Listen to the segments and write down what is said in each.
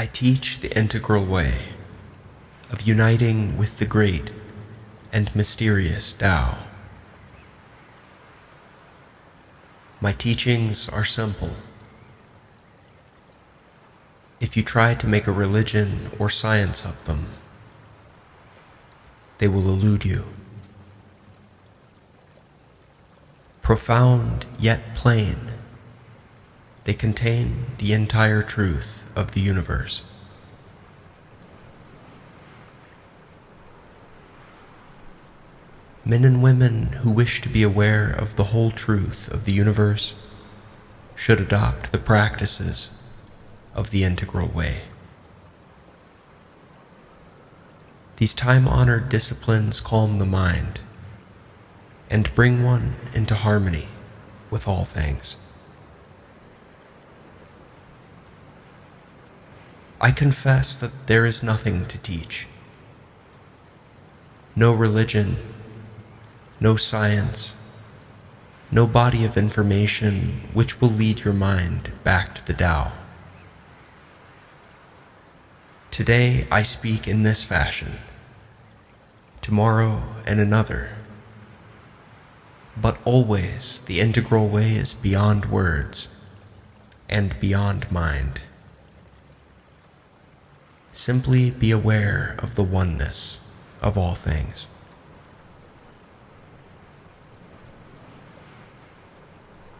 I teach the integral way of uniting with the great and mysterious Tao. My teachings are simple. If you try to make a religion or science of them, they will elude you. Profound yet plain, they contain the entire truth of the universe. Men and women who wish to be aware of the whole truth of the universe should adopt the practices of the integral way. These time-honored disciplines calm the mind and bring one into harmony with all things. I confess that there is nothing to teach. No religion, no science, no body of information which will lead your mind back to the Tao. Today I speak in this fashion, tomorrow in another, but always the integral way is beyond words and beyond mind. Simply be aware of the oneness of all things.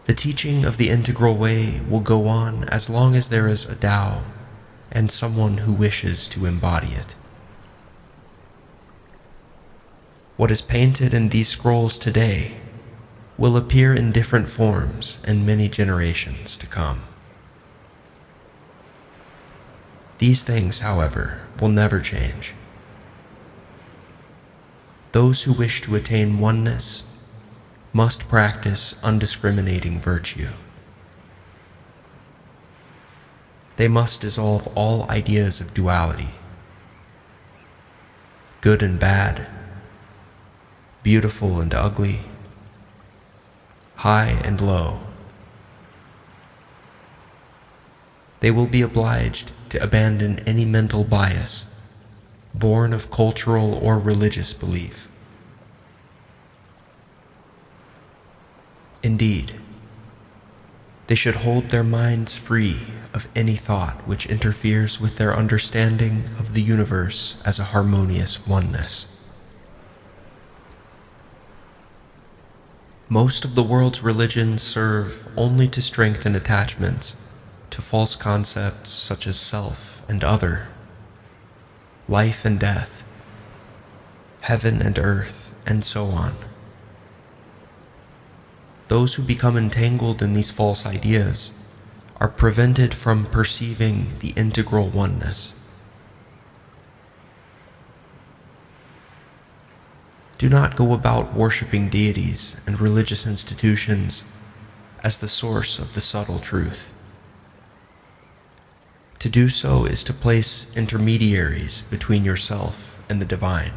The teaching of the integral way will go on as long as there is a Tao and someone who wishes to embody it. What is painted in these scrolls today will appear in different forms in many generations to come. These things, however, will never change. Those who wish to attain oneness must practice undiscriminating virtue. They must dissolve all ideas of duality, good and bad, beautiful and ugly, high and low. They will be obliged to abandon any mental bias born of cultural or religious belief. Indeed, they should hold their minds free of any thought which interferes with their understanding of the universe as a harmonious oneness. Most of the world's religions serve only to strengthen attachments to false concepts such as self and other, life and death, heaven and earth, and so on. Those who become entangled in these false ideas are prevented from perceiving the integral oneness. Do not go about worshiping deities and religious institutions as the source of the subtle truth. To do so is to place intermediaries between yourself and the divine,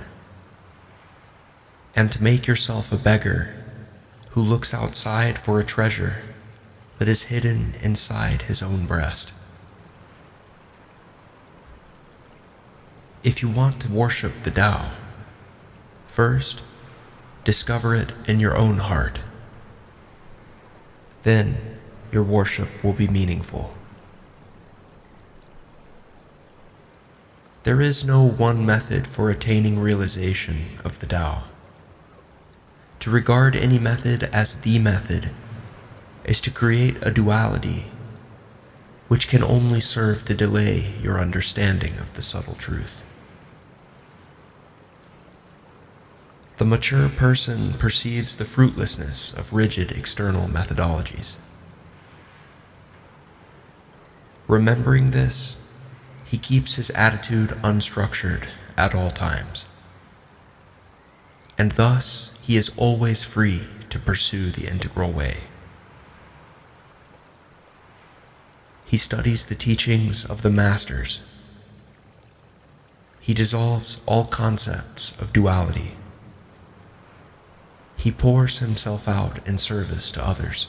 and to make yourself a beggar who looks outside for a treasure that is hidden inside his own breast. If you want to worship the Tao, first discover it in your own heart. Then your worship will be meaningful. There is no one method for attaining realization of the Tao. To regard any method as the method is to create a duality which can only serve to delay your understanding of the subtle truth. The mature person perceives the fruitlessness of rigid external methodologies. Remembering this, he keeps his attitude unstructured at all times, and thus he is always free to pursue the integral way. He studies the teachings of the masters. He dissolves all concepts of duality. He pours himself out in service to others.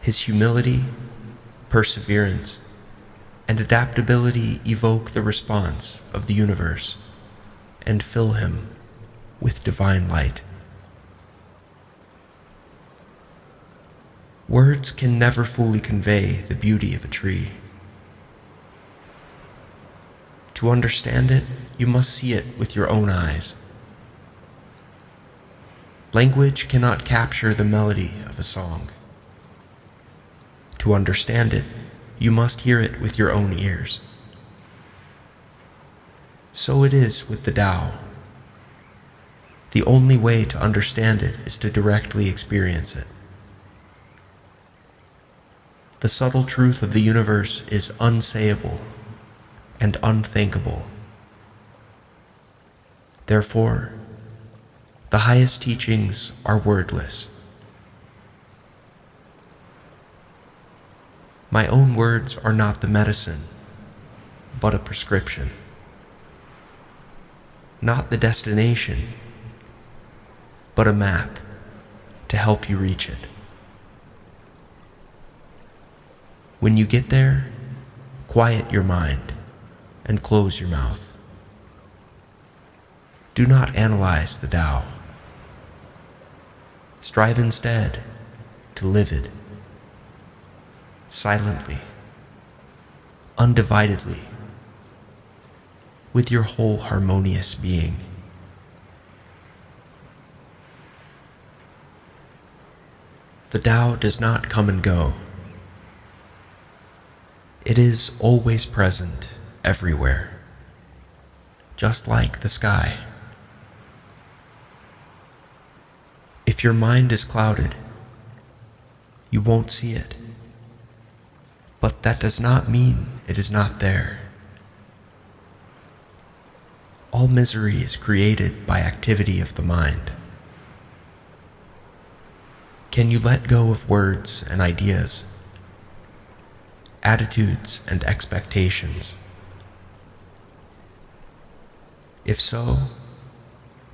His humility, perseverance, and adaptability evoke the response of the universe and fill him with divine light. Words can never fully convey the beauty of a tree. To understand it, you must see it with your own eyes. Language cannot capture the melody of a song. To understand it, you must hear it with your own ears. So it is with the Tao. The only way to understand it is to directly experience it. The subtle truth of the universe is unsayable and unthinkable. Therefore, the highest teachings are wordless. My own words are not the medicine, but a prescription. Not the destination, but a map to help you reach it. When you get there, quiet your mind and close your mouth. Do not analyze the Tao. Strive instead to live it, silently, undividedly, with your whole harmonious being. The Tao does not come and go. It is always present everywhere, just like the sky. If your mind is clouded, you won't see it. But that does not mean it is not there. All misery is created by activity of the mind. Can you let go of words and ideas, attitudes and expectations? If so,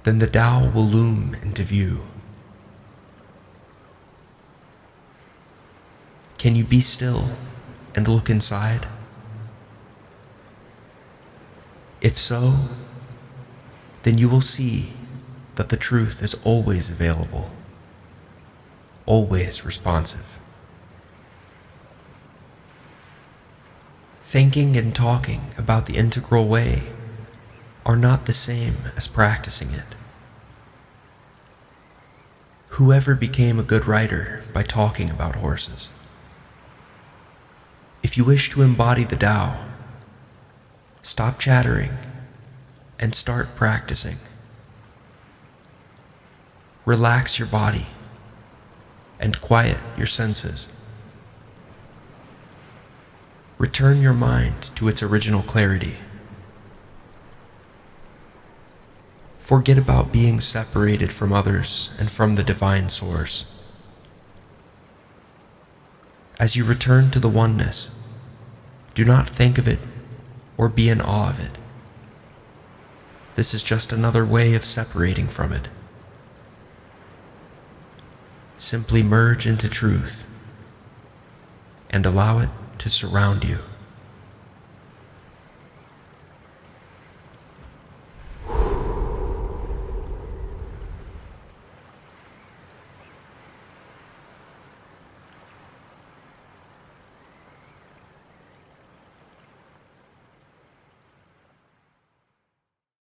then the Tao will loom into view. Can you be still and look inside? If so, then you will see that the truth is always available, always responsive. Thinking and talking about the integral way are not the same as practicing it. Whoever became a good writer by talking about horses? If you wish to embody the Tao, stop chattering and start practicing. Relax your body and quiet your senses. Return your mind to its original clarity. Forget about being separated from others and from the divine source. As you return to the oneness, do not think of it or be in awe of it. This is just another way of separating from it. Simply merge into truth and allow it to surround you.